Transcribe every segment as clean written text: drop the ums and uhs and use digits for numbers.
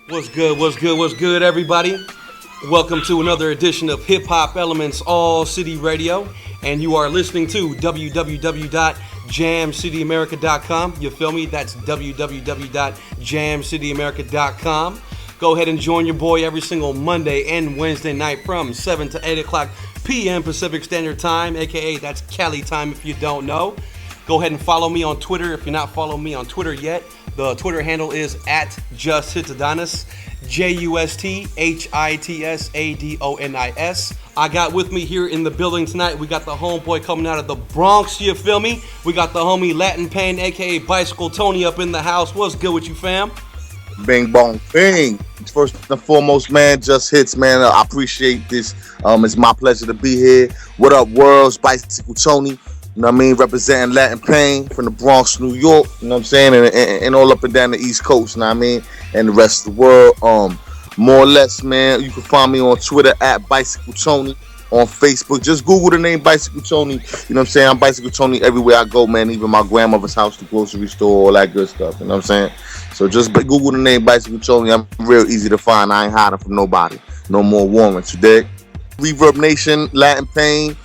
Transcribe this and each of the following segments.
What's good, what's good, what's good, everybody? Welcome to another edition of Hip Hop Elements All City Radio, and you are listening to www.jamcityamerica.com. You feel me? That's www.jamcityamerica.com. Go ahead and join your boy every single Monday and Wednesday night from 7 to 8 o'clock p.m. Pacific Standard Time, aka that's Cali time if you don't know. Go ahead and follow me on Twitter if you're not following me on Twitter yet. The Twitter handle is @JustHitsAdonis, JustHitsadonis. I got with me here in the building tonight, we got the homeboy coming out of the Bronx, you feel me? We got the homie Latin Pain, aka Bicycle Tony, up in the house. What's good with you, fam? Bing bong bing. First and foremost, man, Just Hits, man. I appreciate this. It's my pleasure to be here. What up, worlds? Bicycle Tony. You know what I mean? Representing Latin Pain from the Bronx, New York. You know what I'm saying? And all up and down the East Coast, you know what I mean? And the rest of the world. More or less, man, you can find me on Twitter @Bicycle Tony. On Facebook, just Google the name Bicycle Tony. You know what I'm saying? I'm Bicycle Tony everywhere I go, man. Even my grandmother's house, the grocery store, all that good stuff. You know what I'm saying? So just Google the name Bicycle Tony. I'm real easy to find. I ain't hiding from nobody. No more warrants, you dig? Reverb Nation, Latin Pain.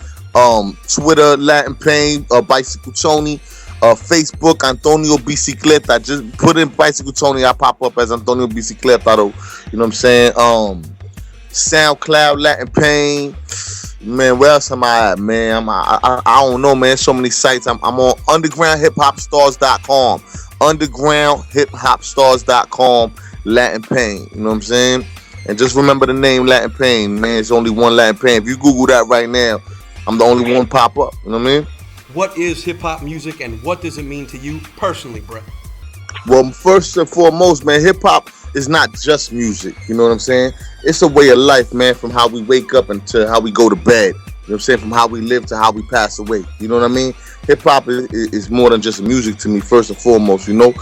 Twitter, Latin Pain, Bicycle Tony. Facebook, Antonio Bicicleta. Just put in Bicycle Tony. I pop up as Antonio Bicicleta, though. You know what I'm saying? SoundCloud, Latin Pain. Man, where else am I at, man? I don't know, man. So many sites. I'm on undergroundhiphopstars.com. Undergroundhiphopstars.com. Latin Pain. You know what I'm saying? And just remember the name Latin Pain, man. It's only one Latin Pain. If you Google that right now, I'm the only one pop up. You know what I mean? What is hip-hop music and what does it mean to you personally, bro? Well, first and foremost, man, hip-hop is not just music. You know what I'm saying? It's a way of life, man, from how we wake up until how we go to bed. You know what I'm saying? From how we live to how we pass away. You know what I mean? Hip-hop is more than just music to me, first and foremost, you know?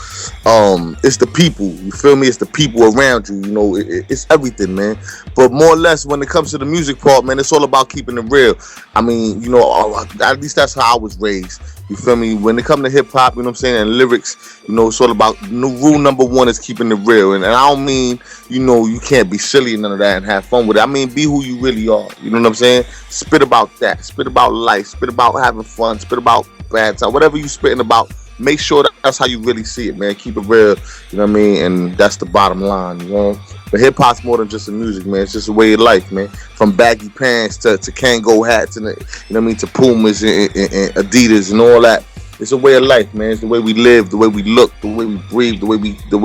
It's the people, you feel me? It's the people around you, you know? It's everything, man. But more or less, when it comes to the music part, man, it's all about keeping it real. I mean, you know, at least that's how I was raised. You feel me? When it comes to hip-hop, you know what I'm saying, and lyrics, you know, it's all about, rule number one is keeping it real. And I don't mean, you know, you can't be silly and none of that and have fun with it. I mean, be who you really are. You know what I'm saying? Spit about that. Spit about life. Spit about having fun. Spit about bad time. Whatever you spitting about, make sure that's how you really see it, man. Keep it real. You know what I mean? And that's the bottom line, you know? But hip-hop's more than just a music, man. It's just a way of life, man. From baggy pants to Kango hats and, you know what I mean, to Pumas and Adidas and all that. It's a way of life, man. It's the way we live, the way we look, the way we breathe, the way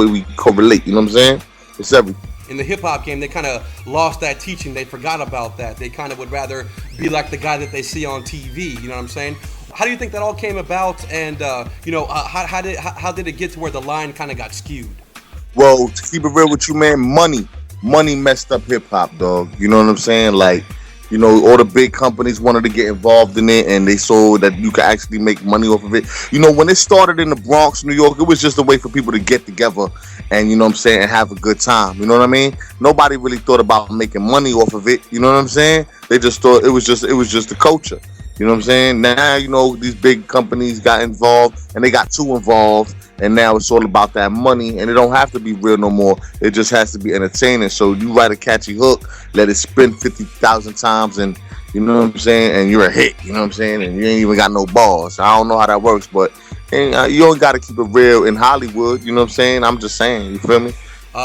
we correlate. You know what I'm saying? It's everything. In the hip-hop game, they kind of lost that teaching. They forgot about that. They kind of would rather be like the guy that they see on TV. You know what I'm saying? How do you think that all came about? And, you know, how did it get to where the line kind of got skewed? Well, to keep it real with you, man, money messed up hip-hop, dog. You know what I'm saying? Like, you know, all the big companies wanted to get involved in it, and they saw that you could actually make money off of it. You know, when it started in the Bronx, New York, it was just a way for people to get together and, you know what I'm saying, and have a good time. You know what I mean? Nobody really thought about making money off of it. You know what I'm saying? They just thought it was just the culture. You know what I'm saying? Now, you know, these big companies got involved, and they got too involved, and now it's all about that money, and it don't have to be real no more. It just has to be entertaining. So you write a catchy hook, let it spin 50,000 times, and you know what I'm saying, and you're a hit. You know what I'm saying, and you ain't even got no balls. I don't know how that works, but you don't got to keep it real in Hollywood. You know what I'm saying? I'm just saying. You feel me?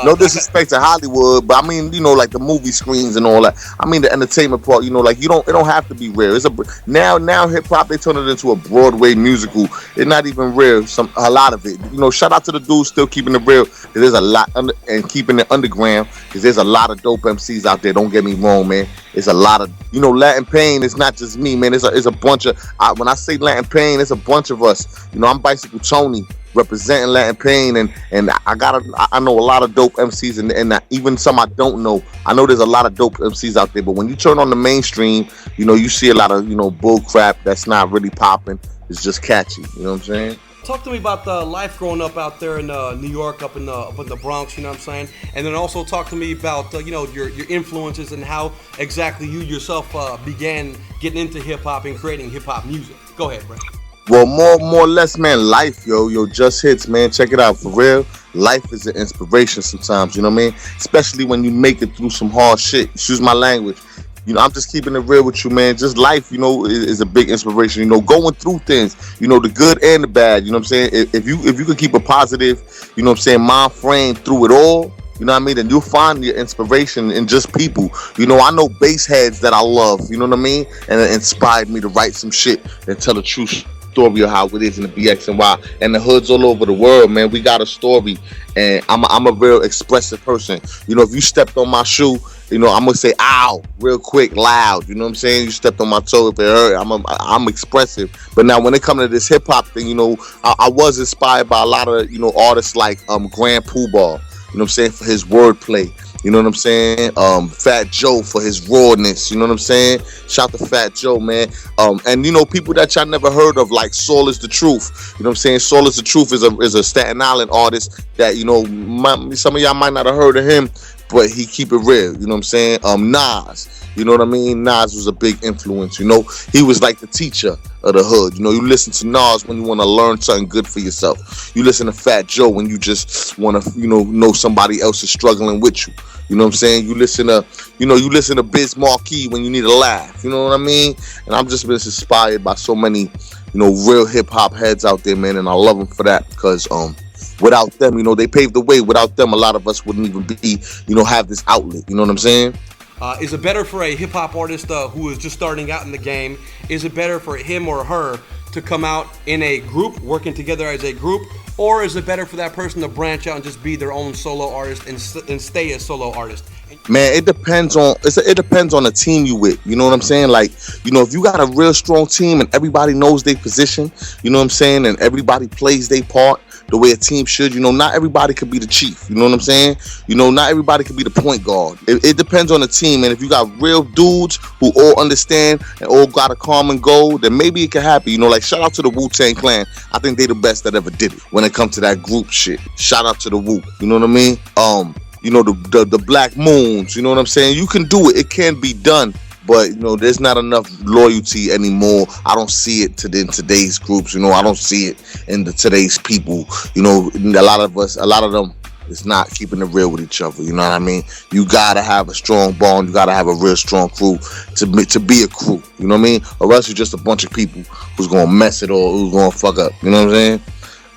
No disrespect to Hollywood, but I mean, you know, like the movie screens and all that. I mean, the entertainment part, you know, like it don't have to be real. It's now hip hop, they turn it into a Broadway musical. It's not even real. A lot of it, you know. Shout out to the dudes still keeping it real. There's a lot and keeping it underground, because there's a lot of dope MCs out there. Don't get me wrong, man. It's a lot of, you know, Latin Pain. It's not just me, man. It's a bunch of. When I say Latin Pain, it's a bunch of us. You know, I'm Bicycle Tony, representing Latin Pain, and I know a lot of dope MCs, and even some I don't know. I know there's a lot of dope MCs out there, but when you turn on the mainstream, you know, you see a lot of, you know, bull crap that's not really popping. It's just catchy. You know what I'm saying? Talk to me about the life growing up out there in New York, up in the Bronx. You know what I'm saying? And then also talk to me about you know, your influences and how exactly you yourself began getting into hip hop and creating hip hop music. Go ahead, bro. Well, more or less, man. Life, yo, just hits, man. Check it out for real. Life is an inspiration sometimes. You know what I mean? Especially when you make it through some hard shit. Excuse my language. You know, I'm just keeping it real with you, man. Just life, you know, is a big inspiration. You know, going through things, you know, the good and the bad. You know what I'm saying? If you could keep a positive, you know what I'm saying, mind frame through it all, you know what I mean, then you'll find your inspiration in just people. You know, I know bass heads that I love, you know what I mean? And it inspired me to write some shit and tell the true story of how it is in the BX and Y. And the hoods all over the world, man. We got a story. And I'm a real expressive person. You know, if you stepped on my shoe, you know, I'm gonna say ow real quick, loud. You know what I'm saying? You stepped on my toe if it hurt. I'm expressive. But now when it comes to this hip hop thing, you know, I was inspired by a lot of, you know, artists like Grand Poobah. You know what I'm saying, for his wordplay. You know what I'm saying? Fat Joe for his rawness. You know what I'm saying? Shout to Fat Joe, man. And you know, people that y'all never heard of, like Soul is the Truth. You know what I'm saying? Soul is the Truth is a Staten Island artist that, you know, some of y'all might not have heard of him, but he keep it real. You know what I'm saying? Nas. You know what I mean? Nas was a big influence. You know, he was like the teacher of the hood. You know, you listen to Nas when you want to learn something good for yourself. You listen to Fat Joe when you just want to, you know somebody else is struggling with you. You know what I'm saying? You listen to Biz Markie when you need a laugh. You know what I mean? And I've just been inspired by so many, you know, real hip hop heads out there, man. And I love them for that because without them, you know, they paved the way. Without them, a lot of us wouldn't even be, you know, have this outlet. You know what I'm saying? Is it better for a hip-hop artist who is just starting out in the game? Is it better for him or her to come out in a group, working together as a group? Or is it better for that person to branch out and just be their own solo artist and stay a solo artist? Man, it depends on the team you with. You know what I'm saying? Like, you know, if you got a real strong team and everybody knows their position, you know what I'm saying, and everybody plays their part the way a team should, you know, not everybody could be the chief. You know what I'm saying? You know, not everybody could be the point guard. It depends on the team, and if you got real dudes who all understand and all got a common goal, then maybe it can happen. You know, like shout out to the Wu-Tang Clan. I think they the best that ever did it when it comes to that group shit. Shout out to the Wu. You know what I mean? You know, the Black Moons, you know what I'm saying? You can do it. It can be done. But, you know, there's not enough loyalty anymore. I don't see it in today's groups. You know, I don't see it in today's people. You know, a lot of them is not keeping it real with each other. You know what I mean? You got to have a strong bond. You got to have a real strong crew to be a crew. You know what I mean? Or else you're just a bunch of people who's going to mess it or who's going to fuck up. You know what I'm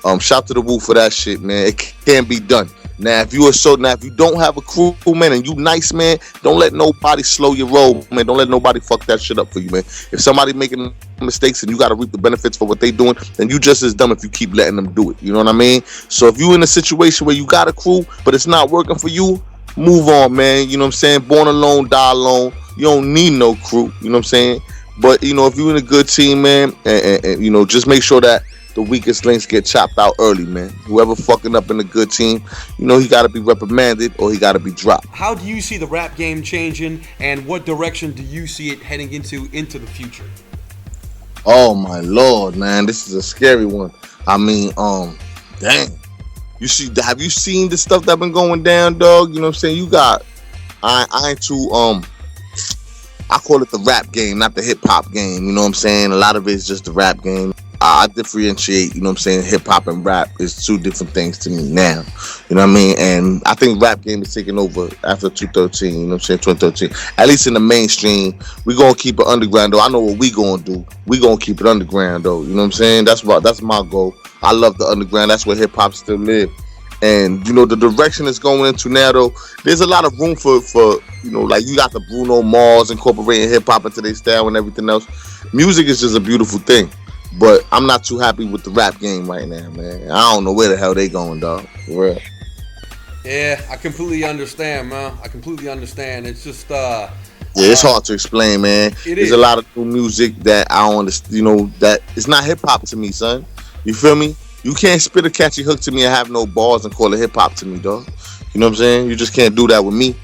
saying? Shout to the Wu for that shit, man. It can be done. Now, if you don't have a crew, man, and you nice, man, don't let nobody slow your roll, man. Don't let nobody fuck that shit up for you, man. If somebody making mistakes and you got to reap the benefits for what they doing, then you just as dumb if you keep letting them do it. You know what I mean? So if you in a situation where you got a crew, but it's not working for you, move on, man. You know what I'm saying? Born alone, die alone. You don't need no crew. You know what I'm saying? But, you know, if you're in a good team, man, and you know, just make sure that the weakest links get chopped out early, man. Whoever fucking up in a good team, you know, he got to be reprimanded or he got to be dropped. How do you see the rap game changing, and what direction do you see it heading into the future? Oh my Lord, man, this is a scary one. I mean, dang. Have you seen the stuff that been going down, dog? You know what I'm saying? You got, I ain't too, I call it the rap game, not the hip hop game. You know what I'm saying? A lot of it is just the rap game. I differentiate, you know what I'm saying, hip hop and rap is two different things to me now. You know what I mean? And I think rap game is taking over after 2013, you know what I'm saying, 2013. At least in the mainstream, we gonna keep it underground though. I know what we gonna do. We gonna keep it underground though. You know what I'm saying? That's my goal. I love the underground. That's where hip hop still live. And you know, the direction it's going into now though, there's a lot of room for you know, like you got the Bruno Mars incorporating hip hop into their style and everything else. Music is just a beautiful thing. But I'm not too happy with the rap game right now, man. I don't know where the hell they going, dog. For real. Yeah, I completely understand, man. I completely understand. It's just yeah, it's hard to explain, man. There's a lot of new music that I don't understand, you know, that it's not hip hop to me, son. You feel me? You can't spit a catchy hook to me and have no bars and call it hip hop to me, dog. You know what I'm saying? You just can't do that with me.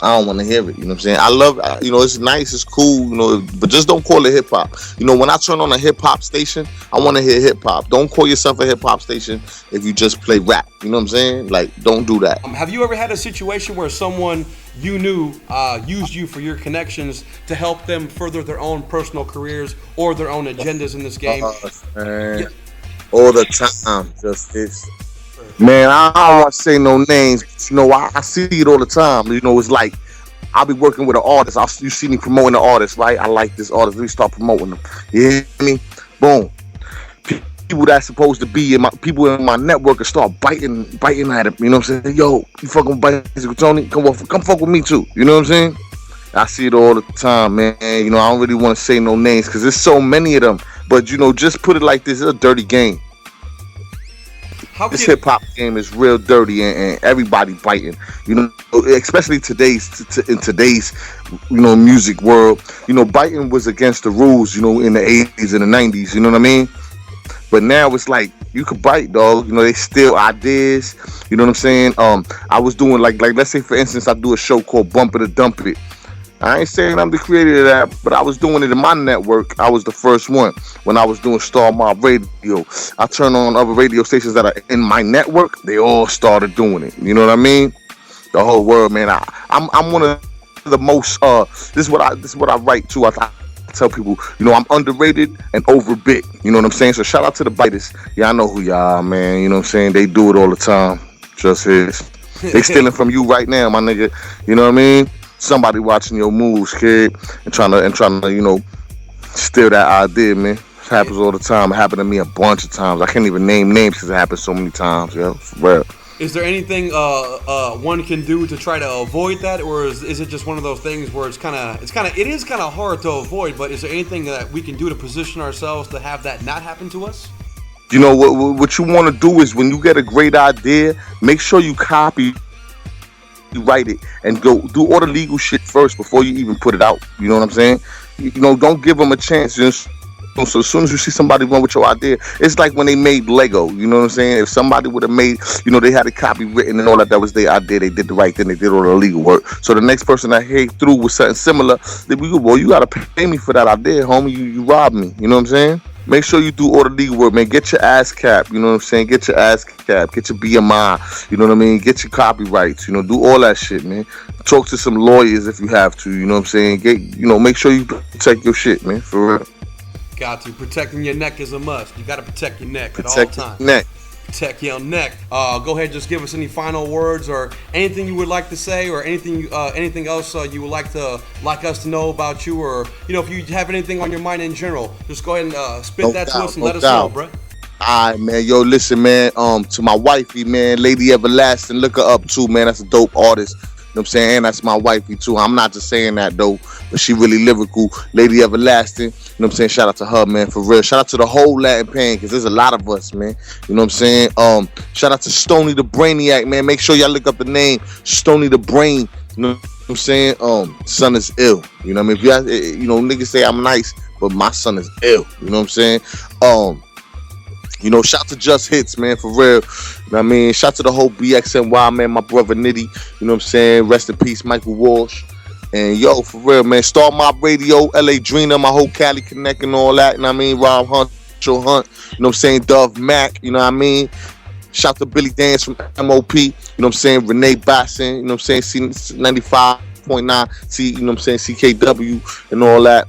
I don't want to hear it. You know what I'm saying? I love, you know, it's nice, it's cool, you know, but just don't call it hip hop. You know, when I turn on a hip hop station, I want to hear hip hop. Don't call yourself a hip hop station if you just play rap. You know what I'm saying? Like, don't do that. Have you ever had a situation where someone you knew used you for your connections to help them further their own personal careers or their own agendas in this game? Man. All the time, just this. Man, I don't want to say no names, but you know, I see it all the time. You know, it's like I'll be working with an artist. You see me promoting the artist, right? I like this artist. Let me start promoting them. You hear me? Boom. People that's supposed to be people in my network and start biting at it. You know what I'm saying? Yo, you fucking Bicycle Tony? Come fuck with me too. You know what I'm saying? I see it all the time, man. You know, I don't really want to say no names because there's so many of them. But you know, just put it like this: it's a dirty game. This hip hop game is real dirty, and everybody biting. You know, especially in today's you know, music world. You know, biting was against the rules. You know, in the 80s and the 90s. You know what I mean? But now it's like you could bite, dog. You know, they steal ideas. You know what I'm saying? I was doing like let's say for instance, I do a show called Bump It or Dump It. I ain't saying I'm the creator of that, but I was doing it in my network. I was the first one when I was doing Star Mob Radio. I turned on other radio stations that are in my network. They all started doing it. You know what I mean? The whole world, man. I'm one of the most. This is what I write too. I tell people, you know, I'm underrated and overbit. You know what I'm saying? So shout out to the biters. Yeah, I know who y'all are, man. You know what I'm saying? They do it all the time. Just his. They stealing from you right now, my nigga. You know what I mean? Somebody watching your moves, kid, and trying to, you know, steal that idea, man. It happens all the time. It happened to me a bunch of times. I can't even name names because it happens so many times, yo. For real. Is there anything one can do to try to avoid that, or is it just one of those things where it is kind of hard to avoid? But is there anything that we can do to position ourselves to have that not happen to us? You know what you want to do is when you get a great idea, make sure you copy. You write it and go do all the legal shit first before you even put it out. You know what I'm saying? You know, don't give them a chance. Just so as soon as you see somebody run with your idea, it's like when they made Lego. You know what I'm saying? If somebody would have made, you know, they had a copy written and all that was their idea. They did the right thing. They did all the legal work. So the next person that came through with something similar, they be, well, you gotta pay me for that idea, homie. You robbed me. You know what I'm saying? Make sure you do all the legal work, man. Get your ass cap, you know what I'm saying? Get your ass cap, get your BMI, you know what I mean? Get your copyrights, you know, do all that shit, man. Talk to some lawyers if you have to, you know what I'm saying? Make sure you protect your shit, man, for real. Got to. Protecting your neck is a must. You got to protect your neck at all times. Protect your neck. Protect your neck. Go ahead, just give us any final words or anything you would like to say, or anything else you would like us to know about you, or if you have anything on your mind in general, just go ahead and spit to us and let us know, bro. All right, man. Yo, listen, man. To my wifey, man, Lady Everlasting, look her up too, man. That's a dope artist. You know what I'm saying? And that's my wifey too. I'm not just saying that though, but she really lyrical. Lady Everlasting. You know what I'm saying? Shout out to her, man, for real. Shout out to the whole Latin Pain, because there's a lot of us, man. You know what I'm saying? Shout out to Stony the Brainiac, man. Make sure y'all look up the name Stony the Brain. You know what I'm saying? Son is ill. You know what I mean? If you guys, niggas say I'm nice, but my son is ill. You know what I'm saying? Shout to Just Hits, man, for real. You know what I mean? Shout to the whole BXNY, man, my brother Nitty. You know what I'm saying? Rest in peace, Michael Walsh. And yo, for real, man, Star Mob Radio, LA Drina, my whole Cali Connect and all that. You know what I mean? Rob Hunt, Joe Hunt. You know what I'm saying? Dove Mac. You know what I mean? Shout to Billy Dance from MOP. You know what I'm saying? Renee Bassin. You know what I'm saying? C95.9. You know what I'm saying? CKW and all that.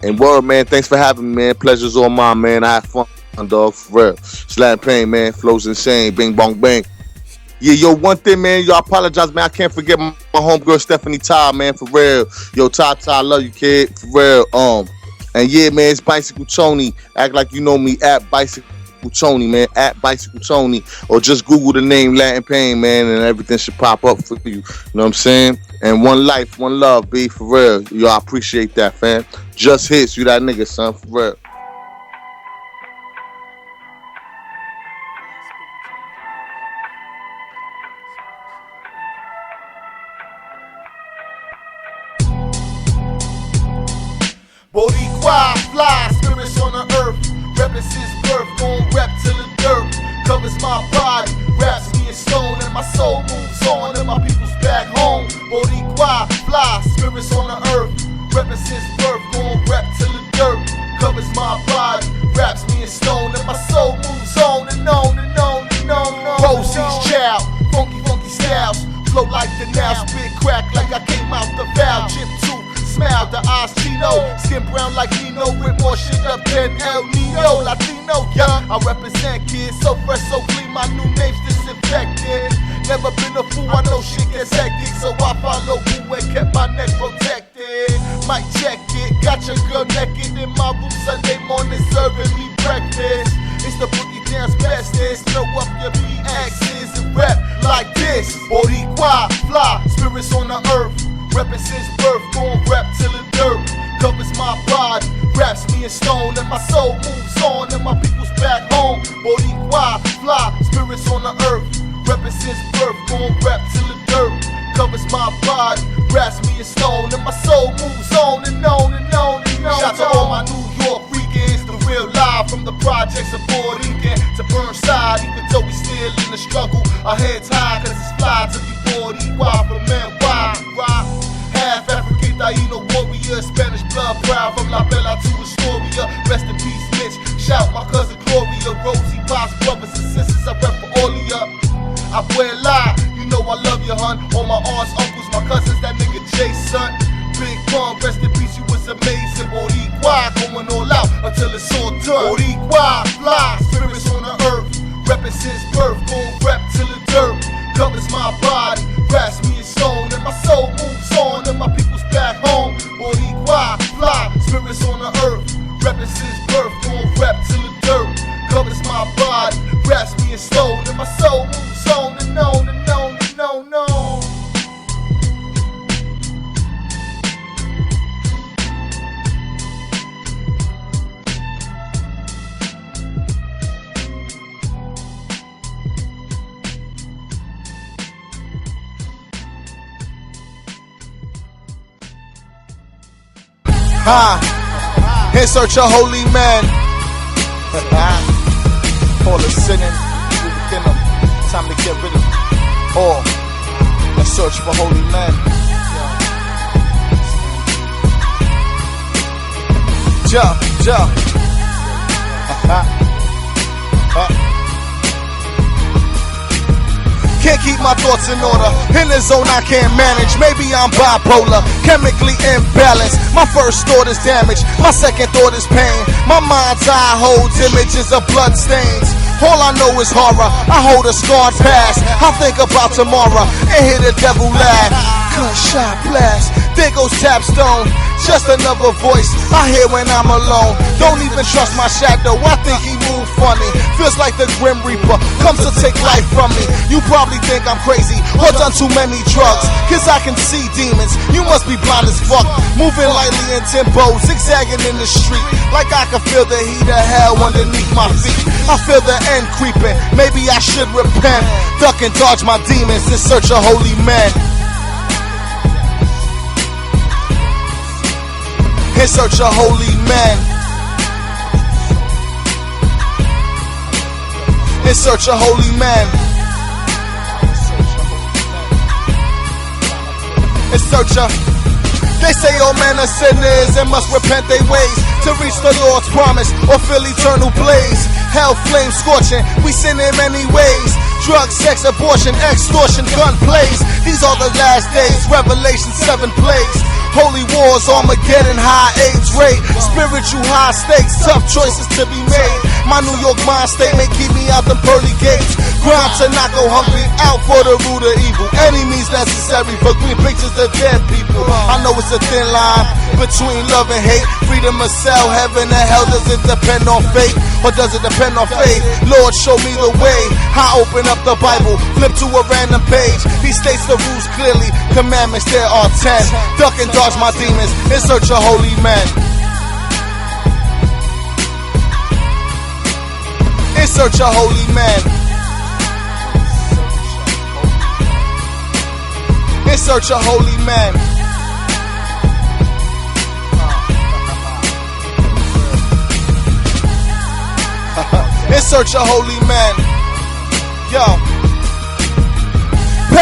And word, man, thanks for having me, man. Pleasure's all mine, man. I had fun. Dog, for real. Slam Pain, man. Flows insane. Bing bong bang. Yeah, yo, one thing, man. Yo, I apologize, man. I can't forget my homegirl Stephanie Ty, man. For real. Yo, Ty, I love you, kid. For real. And yeah, man, it's Bicycle Tony. Act like you know me at Bicycle Tony, man. At Bicycle Tony. Or just Google the name Latin Pain, man, and everything should pop up for you. You know what I'm saying? And one life, one love, B. For real. Yo, I appreciate that, fam. Just Hits. You that nigga, son. For real. Boricua, fly, spirits on the earth. Reppin' since birth, gon' rep till the dirt covers my body. Raps me a stone and my soul moves on, and my people's back home. Boricua. fly, spirits on the earth. Reppin' since birth, gon' rap till the dirt covers my body, wraps me in stone, and my soul moves on and on and on and on and on. Rosie's child, funky styles, flow like the now, spit crack like I came out the valve. Chip tooth, smile, the eyes chino, skin brown like Nino, with more shit up than El Nino. Latino, yeah, I represent kids, so fresh, so clean, my new name's disinfected. Never been a fool, I know shit gets hectic, so I follow who and kept my neck protected. Might check it, got your girl naked in my room Sunday morning serving me breakfast. It's the boogie dance bestest, throw up your BXs and rap like this. Boricua, fly, spirits on the earth, reppin' since birth, gon' rap till the dirt covers my body, wraps me in stone, and my soul moves on, and my people's back home. Boricua, fly, spirits on the earth, reppin' since birth, gon' rap till the dirt covers my body, wraps me in stone, and my soul moves on and on and on and on. Shout to all my New York weekends, the real live from the projects of Puerto Rican to Burnside. Even though we still in the struggle, our heads high, cause it's fly to be Boricua from Mon&Wed. Half African, Taino warrior, Spanish blood proud from La Bella to Astoria. Rest in peace, Mitch. Shout my cousin Gloria, Rosie, Pops, brothers and sisters. I rep for all of ya. Abuela, you know I love you, hun. All my aunts, uncles, my cousins, that nigga Jason. Big Pun, rest in peace, you was amazing. Boricua, going all out until it's all done. Boricua, fly, spirits on the earth, reppin' since birth, gon' rap till the dirt covers my body, wraps me in stone, and my soul moves on, and my people's back home. Boricua, fly, spirits on the earth, reppin' since birth, gon' rap till the dirt covers my body, wraps me in stone, and my soul moves on and on and on and on and on. In search of holy men. All the sinning within them. Time to get rid of all. In search for holy men. Can't keep my thoughts in order. In the zone I can't manage. Maybe I'm bipolar, chemically imbalanced. My first thought is damage, my second thought is pain. My mind's eye holds images of blood stains. All I know is horror, I hold a scarred past. I think about tomorrow and hear the devil laugh. Gunshot blast, there goes Tapstone. Just another voice I hear when I'm alone. Don't even trust my shadow, I think he moved funny. Feels like the Grim Reaper comes to take life from me. You probably think I'm crazy or done too many drugs, cause I can see demons, you must be blind as fuck. Moving lightly in tempo, zigzagging in the street, like I can feel the heat of hell underneath my feet. I feel the end creeping, maybe I should repent. Duck and dodge my demons in search of holy men. In search of holy men. In search of holy men. In search of. They say all men are sinners and must repent their ways to reach the Lord's promise or feel eternal blaze. Hell flame scorching, we sin in many ways. Drugs, sex, abortion, extortion, gun plays. These are the last days, Revelation 7 plays. Holy wars, Armageddon, high age rate. Spiritual high stakes, tough choices to be made. My New York mind state may keep me out the pearly gates. Grind to not go hungry, out for the root of evil. Any means necessary for green pictures of dead people. I know it's a thin line between love and hate. Freedom of cell, heaven and hell. Does it depend on fate or does it depend on faith? Lord, show me the way. I open up the Bible, flip to a random page. He states the rules clearly, commandments there are 10. Duck and dodge my demons in search of holy men. In search of holy men. In search of holy men. In search of holy men. Yo.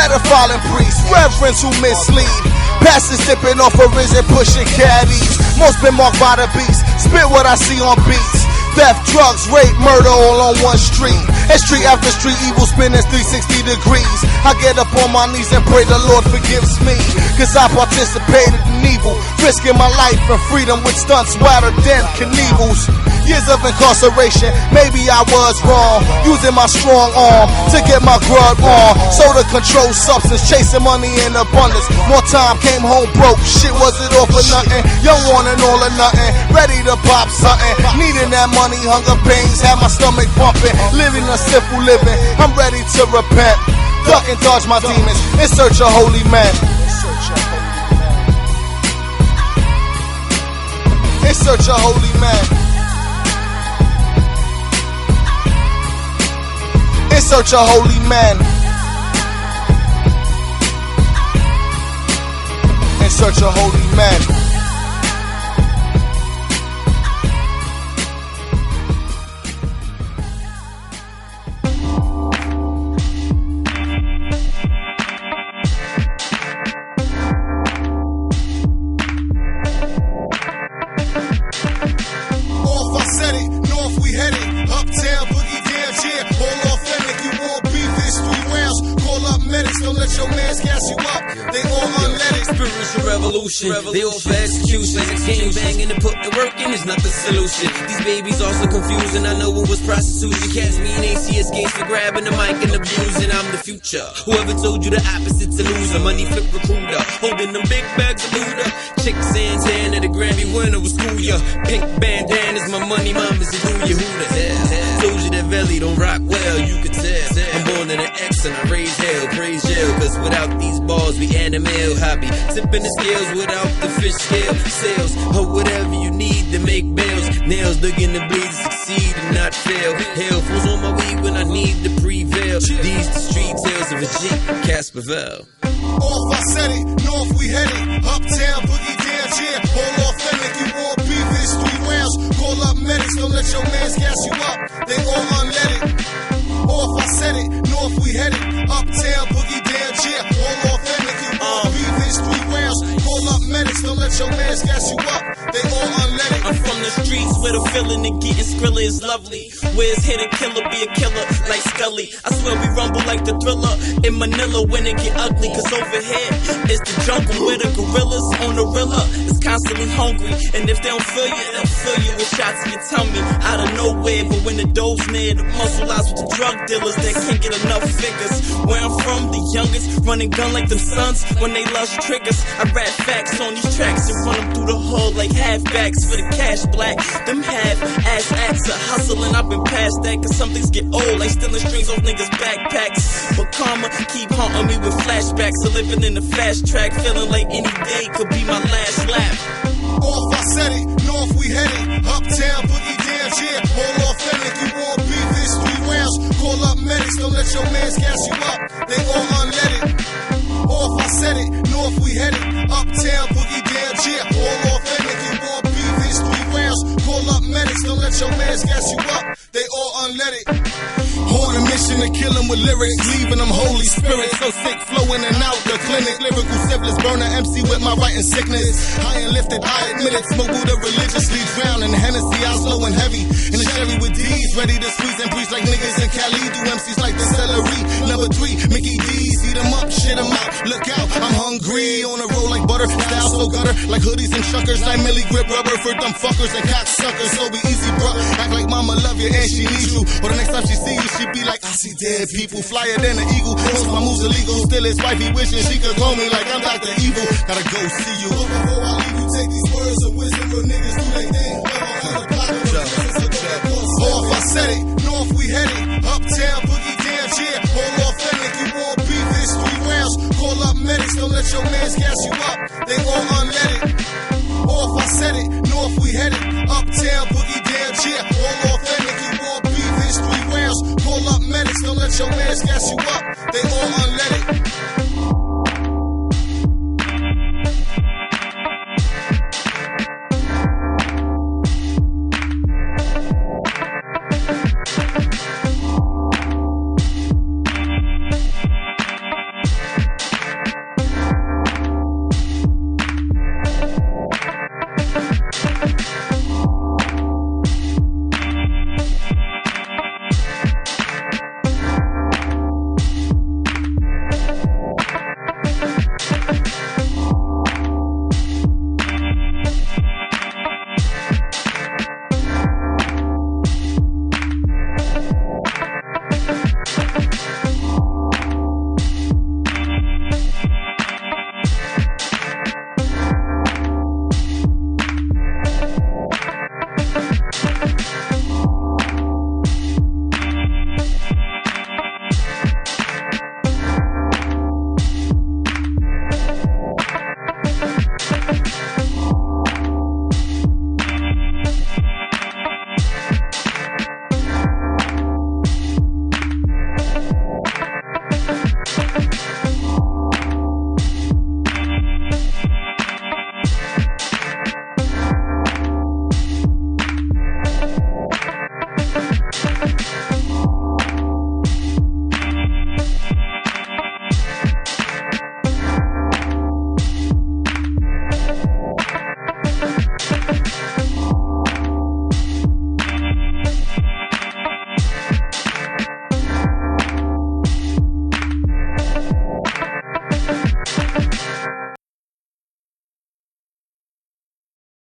pedophile and priests, reverends who mislead. Pastors dipping off a risen, pushing caddies. Most been marked by the beast. Spit what I see on beats. Theft, drugs, rape, murder all on one street. And street after street, evil spinning 360 degrees. I get up on my knees and pray the Lord forgives me. Cause I participated in evil, risking my life and freedom with stunts wilder than Knievel's. Years of incarceration, maybe I was wrong. Using my strong arm to get my grub on. So to control substance, chasing money in abundance. More time, came home broke, shit wasn't all for nothing. Young wanting all or nothing, ready to pop something. Needing that money, hunger pains, had my stomach bumping. Living a sinful living, I'm ready to repent. Duck and dodge my demons, in search of holy men. In search of holy men. In search of holy men. In search of holy men. They all for execution. Gang banging and put the work in is not the solution. These babies also confusing. I know it was prostitution. Cats mean they see us gangsta grabbing the mic and abusing. I'm the future. Whoever told you the opposite's a loser. Money flip recruiter, holding them big bags of Buddha. Chick Santana, the Grammy winner was school ya. Pink bandanas, my money mamas is who you who the hell. Told you that Valley don't rock well, you could tell. I'm born in an X and I raise hell, praise jail. Cause without these balls, we animal hobby. Tipping the scales without the fish scale. Sales or whatever you need to make bills. Nails looking to bleed to succeed and not fail. Hell falls on my weed when I need to prevail. These the street tales of a G, Casperville. Off I said it, north we headed. Uptown, boogie down, yeah. All authentic, you want beef, it's 3 rounds. Call up medics, don't let your mans gas you up. They all unleaded. Off I said it, north we headed. Uptown, boogie down, yeah. All authentic, you want beef, it's 3 rounds. Call up medics, don't let your mans gas you up. They all unleaded. I'm from the streets where the feeling and getting skrilla is lovely. Where's hit a killer, be a killer like Scully. I swear we rumble like the Thriller in Manila when it get ugly. Cause over here is the jungle where the gorillas on the rilla is constantly hungry. And if they don't feel you, they'll fill you with shots in your tummy out of nowhere. But when the dope's near, the muscle lies with the drug dealers that can't get enough figures. Where I'm from, the youngest running gun like them sons when they lust triggers. I rap facts on these tracks and run them through the hood like halfbacks for the cash black. Them half-ass acts are hustling. I've been past that cause some things get old like stealing strings off niggas' backpacks. But karma keep haunting me with flashbacks of living in the fast track, feeling like any day could be my last lap. Off I said it, north we headed. Uptown, boogie down, yeah. All authentic, you want beef, it's 3 rounds. Call up medics, don't let your mans gas you up. They all unleaded. Off I said it, north we headed. Uptown, boogie down, yeah. All authentic, you want beef, it's 3 rounds. Call up medics, don't let your mans gas you up. They all unleaded. On a mission to kill them with lyrics, leaving them Holy Spirit. So sick, flowing and out the clinic. Lyrical syphilis, burn an MC with my writing sickness. High and lifted, I admit it. Smoke Buddha religiously, drown in Hennessy, eyes low and heavy. In a Chevy with D's, ready to squeeze and breeze like niggas in Cali. Do MCs like the celery. Number 3, Mickey D's, eat them up, shit them out. Look out, I'm hungry, on a roll like butter. Style so gutter, like hoodies and truckers. I Millie grip rubber for dumb fuckers and cocksuckers. So be easy, bro. Act like mama love you and she needs you. Or the next time she see you, she be like, I see dead people, flyer than an eagle. Most my moves illegal, still his wifey wishing she could call me like I'm Dr. Evil. Gotta go see you. Before I leave you, take these words of wisdom for niggas do they thing. Off I said it, north we headed. Uptown, boogie down, yeah. All authentic, you want beef, it's 3 rounds. Call up medics, don't let your mans gas you up. They all unleaded. Off I said it, north we headed. Uptown, boogie down, yeah. All authentic, you want beef, it's 3 rounds. Call up medics, don't let your mans gas you up.